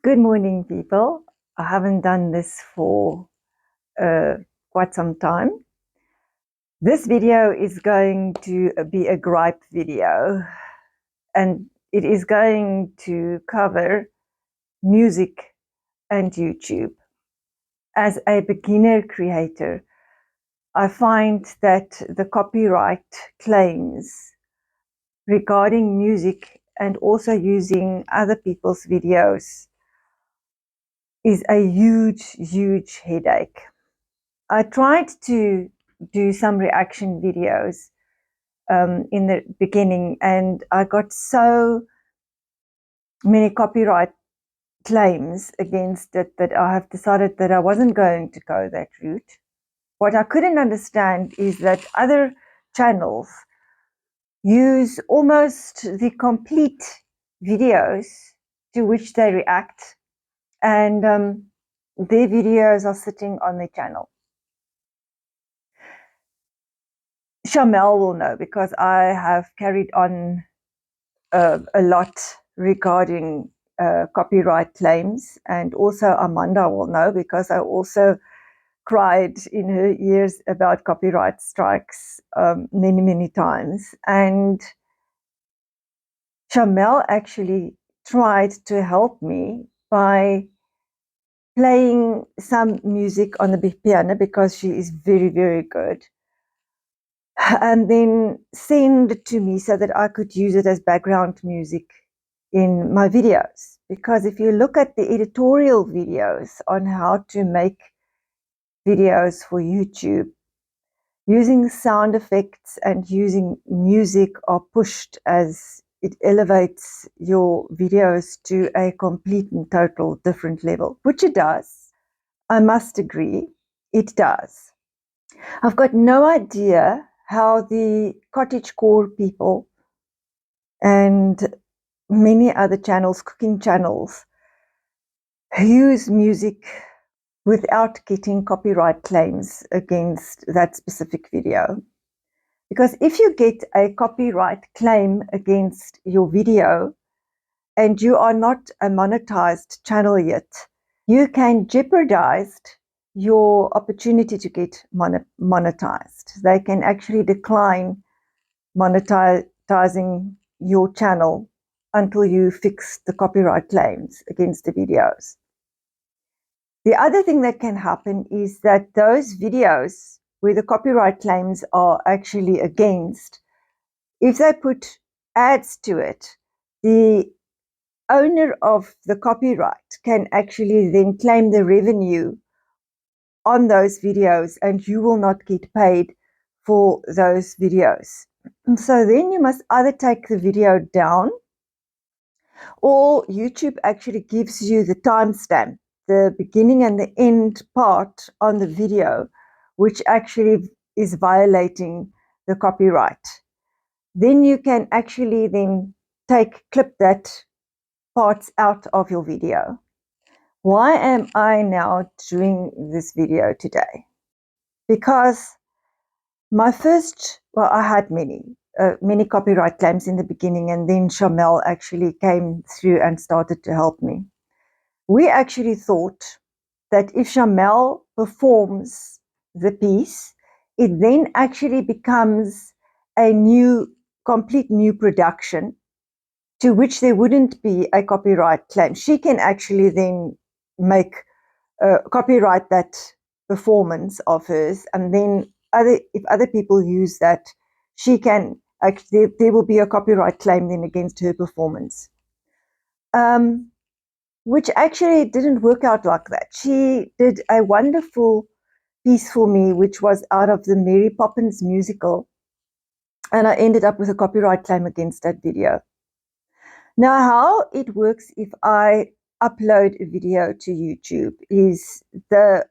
Good morning, people. I haven't done this for uh, quite some time. This video is going to be a gripe video, and it is going to cover music and YouTube. As a beginner creator, I find that the copyright claims regarding music and also using other people's videos is a huge headache. I tried to do some reaction videos in the beginning, and I got so many copyright claims against it that I have decided that I wasn't going to go that route. What I couldn't understand is that other channels use almost the complete videos to which they react, and their videos are sitting on the channel. Shamel will know because I have carried on a lot regarding copyright claims, and also Amanda will know because I also cried in her ears about copyright strikes many times. And Shamel actually tried to help me by playing some music on the piano because she is very good, and then send it to me so that I could use it as background music in my videos. Because if you look at the editorial videos on how to make videos for YouTube, using sound effects and using music are pushed as it elevates your videos to a complete and total different level, which it does. I must agree, it does. I've got no idea how the cottagecore people and many other channels, cooking channels, use music without getting copyright claims against that specific video. Because if you get a copyright claim against your video and you are not a monetized channel yet, you can jeopardize your opportunity to get monetized. They can actually decline monetizing your channel until you fix the copyright claims against the videos. The other thing that can happen is that those videos where the copyright claims are actually against, if they put ads to it, the owner of the copyright can actually then claim the revenue on those videos, and you will not get paid for those videos. And so then you must either take the video down, or YouTube actually gives you the timestamp, the beginning and the end part on the video, which actually is violating the copyright. Then you can actually then clip that parts out of your video. Why am I now doing this video today? Because I had many copyright claims in the beginning, and then Shamel actually came through and started to help me. We actually thought that if Shamel performs the piece, it then actually becomes a complete new production to which there wouldn't be a copyright claim. She can actually then copyright that performance of hers, and then if other people use that, she can actually, there will be a copyright claim then against her performance. Which actually didn't work out like that. She did a wonderful piece for me, which was out of the Mary Poppins musical, and I ended up with a copyright claim against that video. Now, how it works if I upload a video to YouTube is the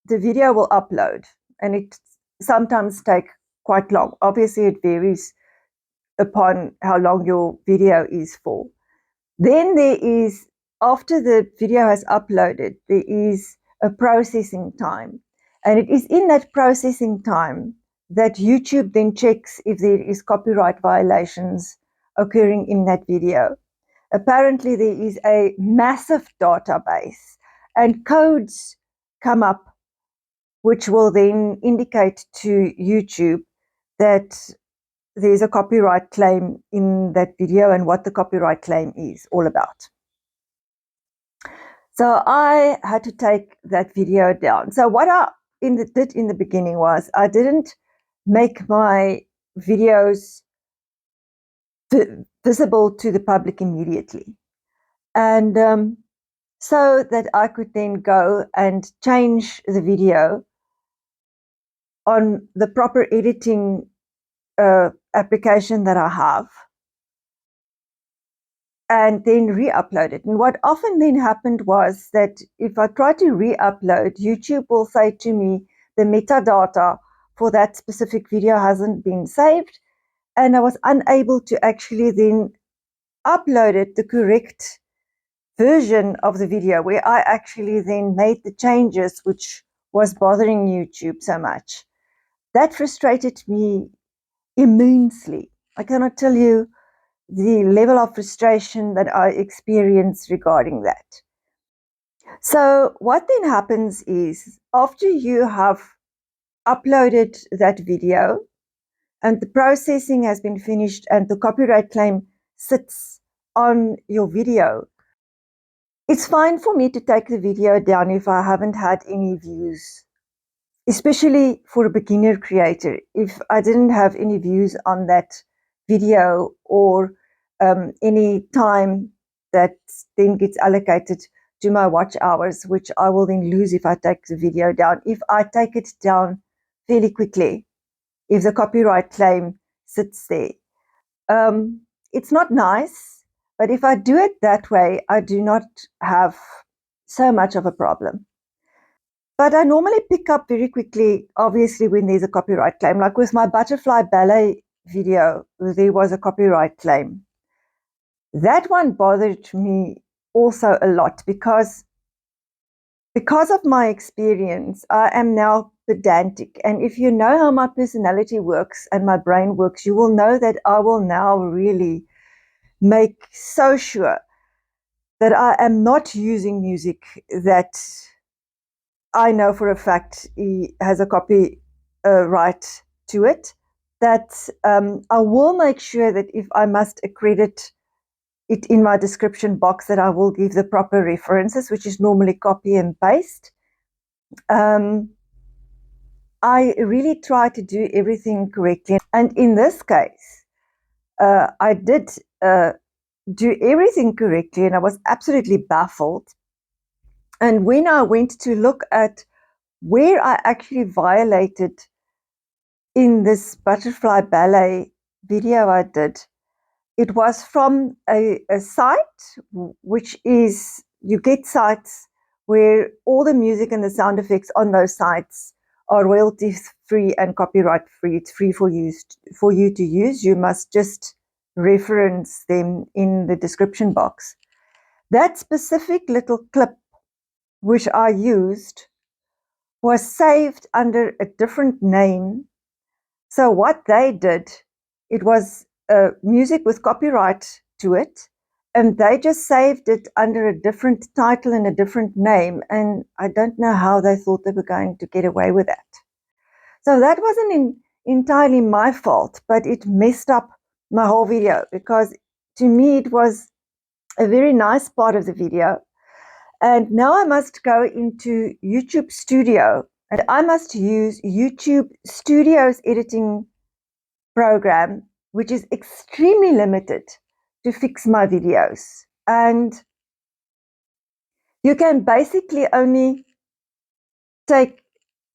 video will upload, and it sometimes take quite long. Obviously, it varies upon how long your video is for. Then there is, after the video has uploaded, there is a processing time. And it is in that processing time that YouTube then checks if there is copyright violations occurring in that video. apparently there is a massive database and codes come up which will then indicate to YouTube that there's a copyright claim in that video and what the copyright claim is all about. So I had to take that video down. So what I did in the beginning was I didn't make my videos visible to the public immediately. And so that I could then go and change the video on the proper editing application that I have, and then re-upload it. And what often then happened was that if I try to re-upload, YouTube will say to me, the metadata for that specific video hasn't been saved, and I was unable to actually then upload it, the correct version of the video, where I actually then made the changes which was bothering YouTube so much. That frustrated me immensely. I cannot tell you the level of frustration that I experienced regarding that. So what then happens is, after you have uploaded that video and the processing has been finished and the copyright claim sits on your video, it's fine for me to take the video down if I haven't had any views, especially for a beginner creator. If I didn't have any views on that video or any time that then gets allocated to my watch hours, which I will then lose if I take the video down. If I take it down fairly quickly, if the copyright claim sits there, it's not nice, but if I do it that way, I do not have so much of a problem. But I normally pick up very quickly, obviously, when there's a copyright claim. Like with my butterfly ballet video, there was a copyright claim. That one bothered me also a lot because of my experience, I am now pedantic. And if you know how my personality works and my brain works, you will know that I will now really make so sure that I am not using music that I know for a fact he has a copy right to it, that I will make sure that if I must accredit it in my description box, that I will give the proper references, which is normally copy and paste. I really try to do everything correctly. And in this case, I did do everything correctly, and I was absolutely baffled. And when I went to look at where I actually violated in this butterfly ballet video I did, it was from a site, which is, you get sites where all the music and the sound effects on those sites are royalty free and copyright free. It's free for you to use. You must just reference them in the description box. That specific little clip which I used was saved under a different name. So what they did, it was music with copyright to it, and they just saved it under a different title and a different name, and I don't know how they thought they were going to get away with that. So that wasn't entirely my fault, but it messed up my whole video, because to me it was a very nice part of the video. And now I must go into YouTube Studio, and I must use YouTube Studio's editing program, which is extremely limited, to fix my videos. And you can basically only take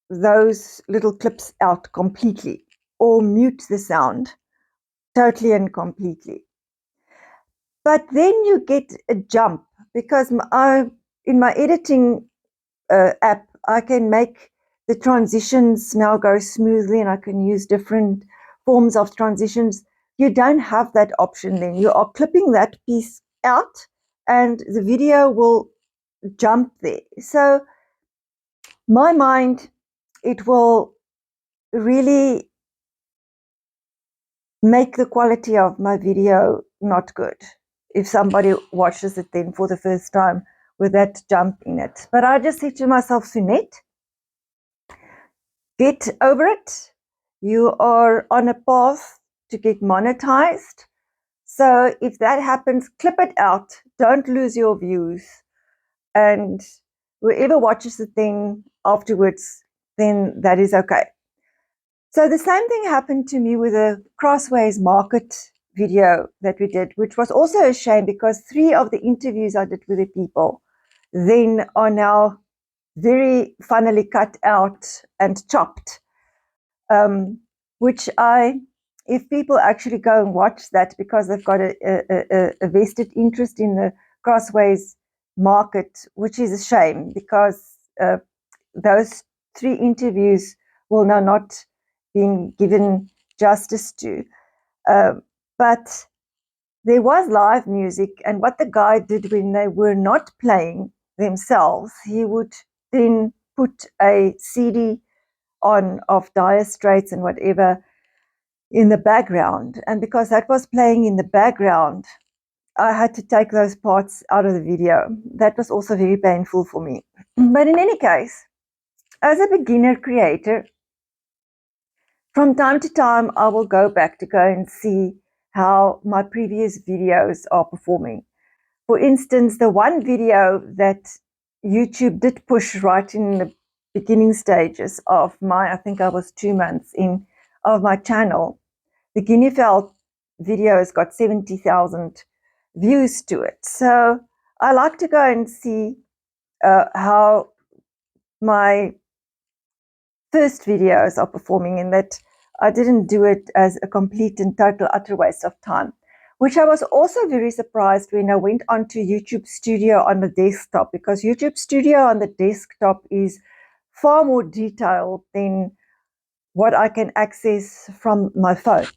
those little clips out completely or mute the sound totally and completely. But then you get a jump, because in my editing app, I can make the transitions now go smoothly, and I can use different forms of transitions. You don't have that option then. You are clipping that piece out and the video will jump there. So my mind, it will really make the quality of my video not good. if somebody watches it then for the first time with that jump in it. But I just said to myself, Sunette, get over it. You are on a path to get monetized. So if that happens, clip it out. Don't lose your views. And whoever watches it then afterwards, then that is okay. So the same thing happened to me with a Crossways market video that we did, which was also a shame because 3 of the interviews I did with the people then are now very funnily cut out and chopped, which if people actually go and watch that because they've got a vested interest in the Crossways market, which is a shame because those 3 interviews will now not being given justice to. But there was live music, and what the guy did when they were not playing themselves, he would then put a CD on of Dire Straits and whatever in the background. And because that was playing in the background, I had to take those parts out of the video. That was also very painful for me. But in any case, as a beginner creator, from time to time, I will go back to go and see how my previous videos are performing. For instance, the one video that YouTube did push right in the beginning stages of my, I think I was 2 months in, of my channel, the Gqeberha video has got 70,000 views to it. So I like to go and see how my first videos are performing, in that I didn't do it as a complete and total utter waste of time, which I was also very surprised when I went onto YouTube Studio on the desktop, because YouTube Studio on the desktop is far more detailed than what I can access from my phone.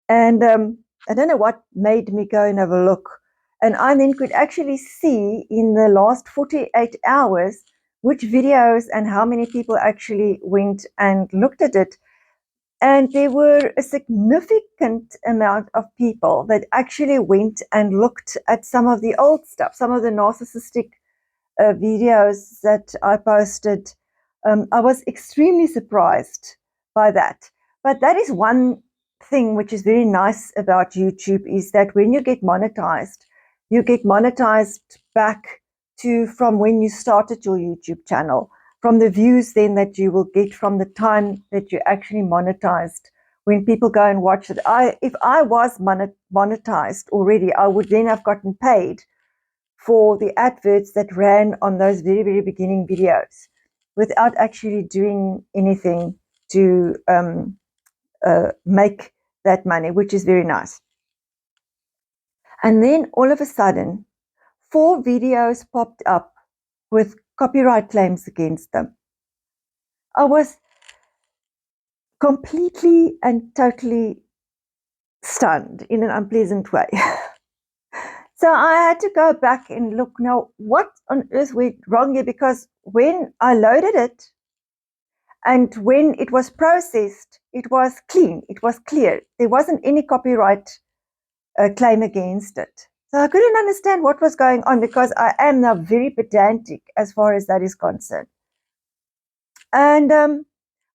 And I don't know what made me go and have a look. And I then could actually see in the last 48 hours which videos and how many people actually went and looked at it. And there were a significant amount of people that actually went and looked at some of the old stuff, some of the narcissistic videos that I posted. I was extremely surprised by that. But that is one thing which is very nice about YouTube, is that when you get monetized back to from when you started your YouTube channel, from the views then that you will get from the time that you actually monetized. When people go and watch it, if I was monetized already, I would then have gotten paid for the adverts that ran on those very, very beginning videos without actually doing anything to make that money, which is very nice. And then all of a sudden, 4 videos popped up with copyright claims against them. I was completely and totally stunned in an unpleasant way. So I had to go back and look, now what on earth went wrong here? Because when I loaded it and when it was processed, it was clean, it was clear. There wasn't any copyright claim against it. So I couldn't understand what was going on, because I am now very pedantic as far as that is concerned. And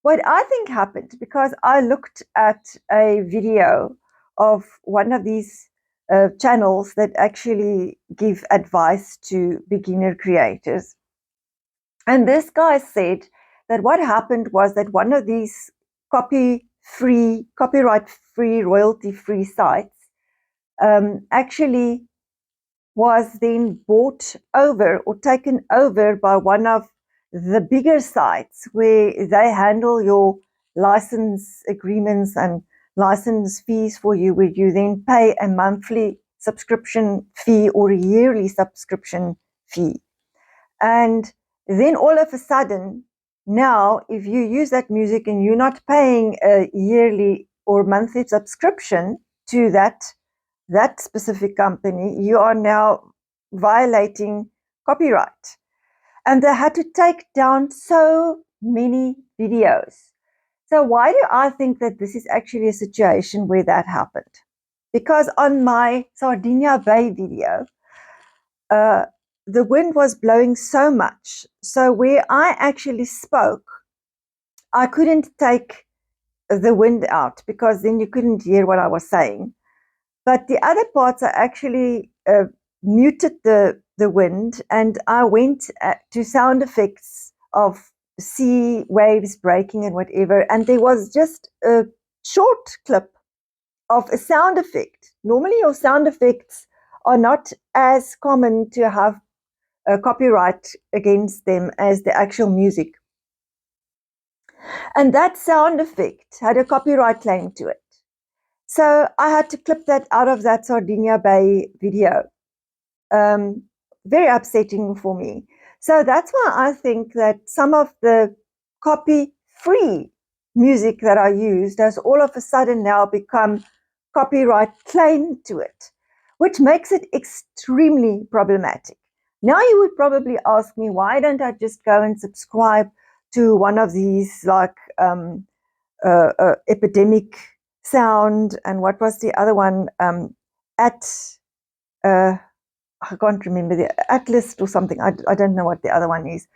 what I think happened, because I looked at a video of one of these channels that actually give advice to beginner creators. And this guy said that what happened was that one of these copyright-free, royalty-free sites actually was then bought over or taken over by one of the bigger sites, where they handle your license agreements and license fees for you, where you then pay a monthly subscription fee or a yearly subscription fee. And then all of a sudden, now if you use that music and you're not paying a yearly or monthly subscription to that specific company, you are now violating copyright. And they had to take down so many videos. So why do I think that this is actually a situation where that happened? because on my Sardinia Bay video, the wind was blowing so much. So where I actually spoke, I couldn't take the wind out because then you couldn't hear what I was saying. But the other parts, I actually muted the wind, and I went to sound effects of sea waves breaking and whatever. And there was just a short clip of a sound effect. Normally, your sound effects are not as common to have a copyright against them as the actual music. And that sound effect had a copyright claim to it. So I had to clip that out of that Sardinia Bay video. Very upsetting for me. So that's why I think that some of the copy-free music that I used has all of a sudden now become copyright claim to it, which makes it extremely problematic. Now you would probably ask me, why don't I just go and subscribe to one of these, like Epidemic Sound, and what was the other one, I can't remember, the Atlas or something. I don't know what the other one is.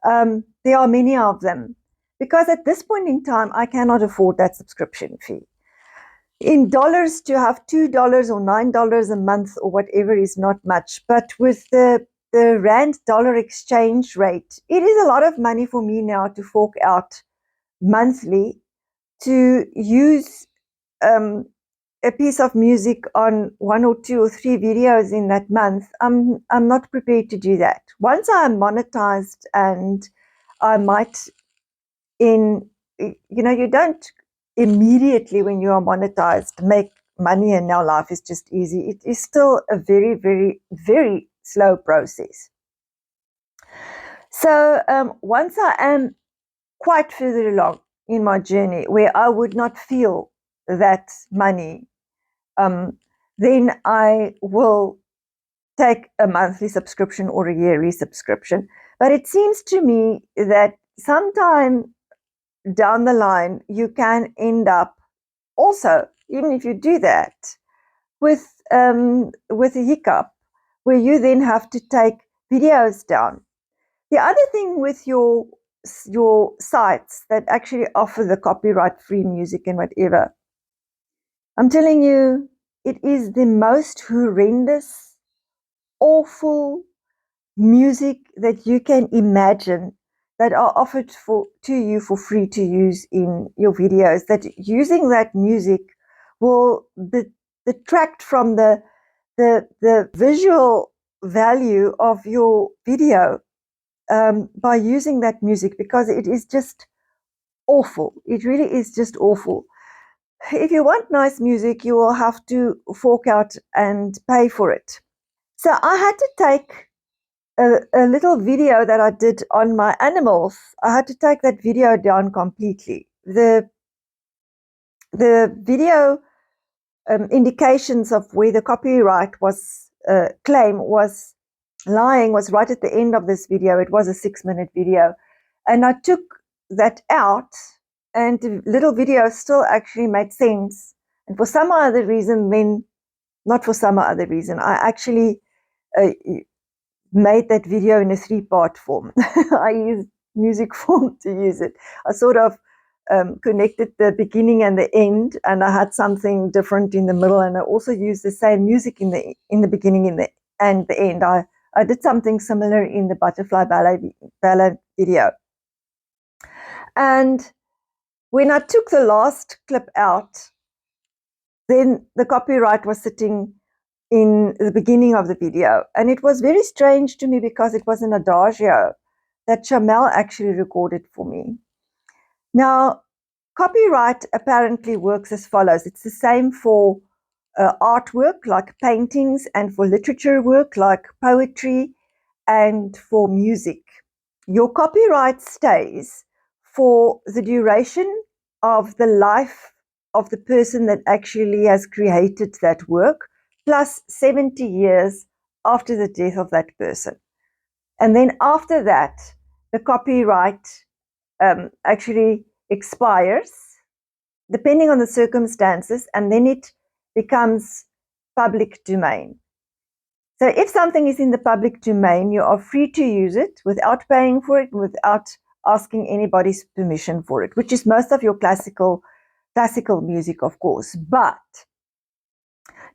There are many of them, because at this point in time, I cannot afford that subscription fee. In dollars, to have $2 or $9 a month or whatever is not much. But with the rand-dollar exchange rate, it is a lot of money for me now to fork out monthly to use a piece of music on 1 or 2 or 3 videos in that month. I'm not prepared to do that. Once I'm monetized, and I might, you don't immediately, when you are monetized, make money and now life is just easy. It is still a very, very, very slow process. So once I am quite further along in my journey, where I would not feel that money, then I will take a monthly subscription or a yearly subscription. But it seems to me that sometime down the line, you can end up also, even if you do that, with a hiccup where you then have to take videos down. The other thing with your sites that actually offer the copyright-free music and whatever, I'm telling you, it is the most horrendous, awful music that you can imagine that are offered to you for free to use in your videos. That using that music will detract from the visual value of your video by using that music, because it is just awful. It really is just awful. If you want nice music, you will have to fork out and pay for it. So I had to take a little video that I did on my animals. I had to take that video down completely. The video indications of where the copyright was claim was lying was right at the end of this video. It was a 6-minute video, and I took that out, and the little video still actually made sense. And for some other reason, then not for some other reason, I actually made that video in a 3-part form. I used music form to use it. I sort of connected the beginning and the end, and I had something different in the middle, and I also used the same music in the beginning and the end. I did something similar in the butterfly ballet video. And when I took the last clip out, then the copyright was sitting in the beginning of the video. And it was very strange to me, because it was an adagio that Chamel actually recorded for me. Now, copyright apparently works as follows. It's the same for artwork like paintings, and for literature work like poetry, and for music. Your copyright stays for the duration of the life of the person that actually has created that work, plus 70 years after the death of that person. And then after that, the copyright actually expires, depending on the circumstances, and then it becomes public domain. So if something is in the public domain, you are free to use it without paying for it, without asking anybody's permission for it, which is most of your classical music, of course. But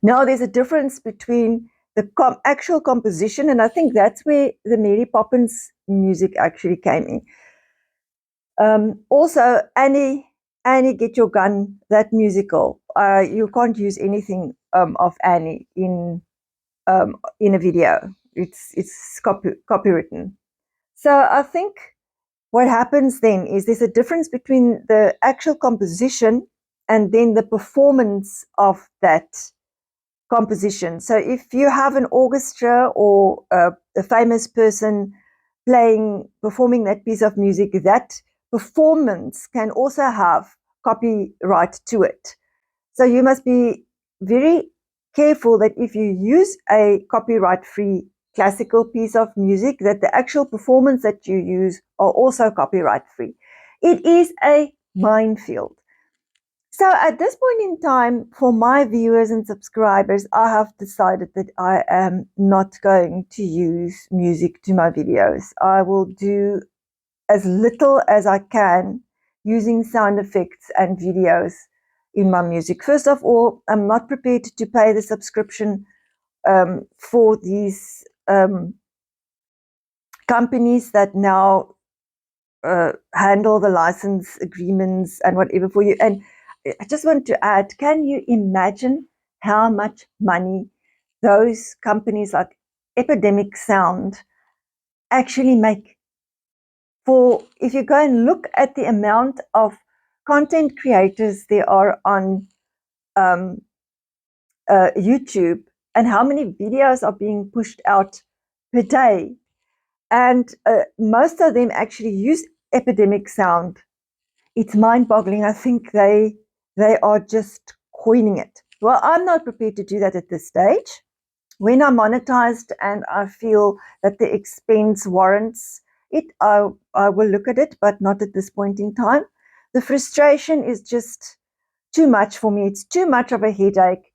now there's a difference between the actual composition, and I think that's where the Mary Poppins music actually came in. Also, Annie, Get Your Gun, that musical, you can't use anything of Annie in a video. It's copywritten. So I think what happens then is there's a difference between the actual composition and then the performance of that composition. So if you have an orchestra or a famous person performing that piece of music, that performance can also have copyright to it. So you must be very careful that if you use a copyright-free classical piece of music, that the actual performance that you use are also copyright-free. It is a minefield. So at this point in time, for my viewers and subscribers, I have decided that I am not going to use music to my videos. I will do as little as I can using sound effects and videos in my music. First of all, I'm not prepared to pay the subscription for these companies that now handle the license agreements and whatever for you. And I just want to add, can you imagine how much money those companies like Epidemic Sound actually make? For if you go and look at the amount of content creators there are on YouTube and how many videos are being pushed out per day, and most of them actually use Epidemic Sound, it's mind-boggling. I think they are just coining it. Well, I'm not prepared to do that at this stage. When I'm monetized and I feel that the expense warrants it, I will look at it, but not at this point in time. The frustration is just too much for me. It's too much of a headache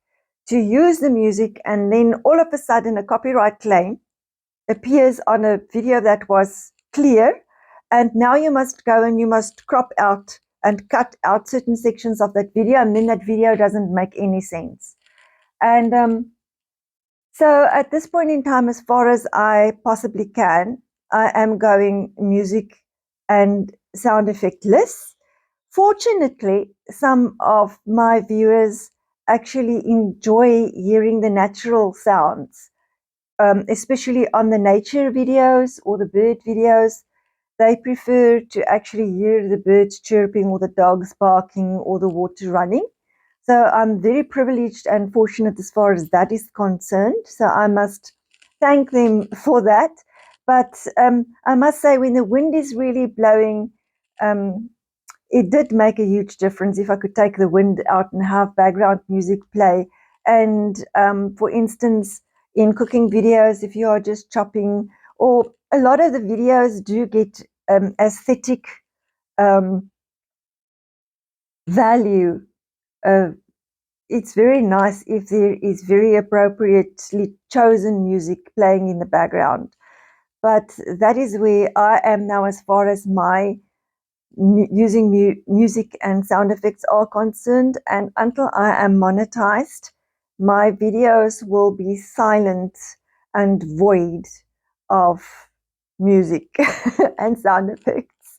to use the music and then all of a sudden a copyright claim appears on a video that was clear, and now you must go and you must crop out and cut out certain sections of that video, and then that video doesn't make any sense. And so at this point in time, as far as I possibly can, I am going music and sound effectless. Fortunately, some of my viewers actually enjoy hearing the natural sounds, especially on the nature videos or the bird videos. They prefer to actually hear the birds chirping or the dogs barking or the water running. So I'm very privileged and fortunate as far as that is concerned. So I must thank them for that. But I must say, when the wind is really blowing, it did make a huge difference if I could take the wind out and have background music play. And for instance, in cooking videos, if you are just chopping, or a lot of the videos do get aesthetic value. It's very nice if there is very appropriately chosen music playing in the background. But that is where I am now as far as my using music and sound effects are concerned. And until I am monetized, my videos will be silent and void of music and sound effects.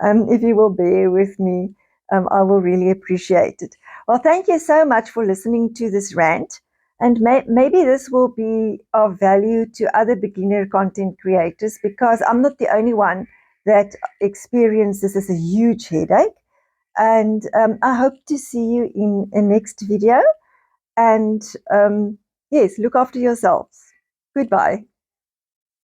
If you will bear with me, I will really appreciate it. Well, thank you so much for listening to this rant. And maybe this will be of value to other beginner content creators, because I'm not the only one that experiences this as a huge headache. And I hope to see you in a next video. And yes, look after yourselves. Goodbye.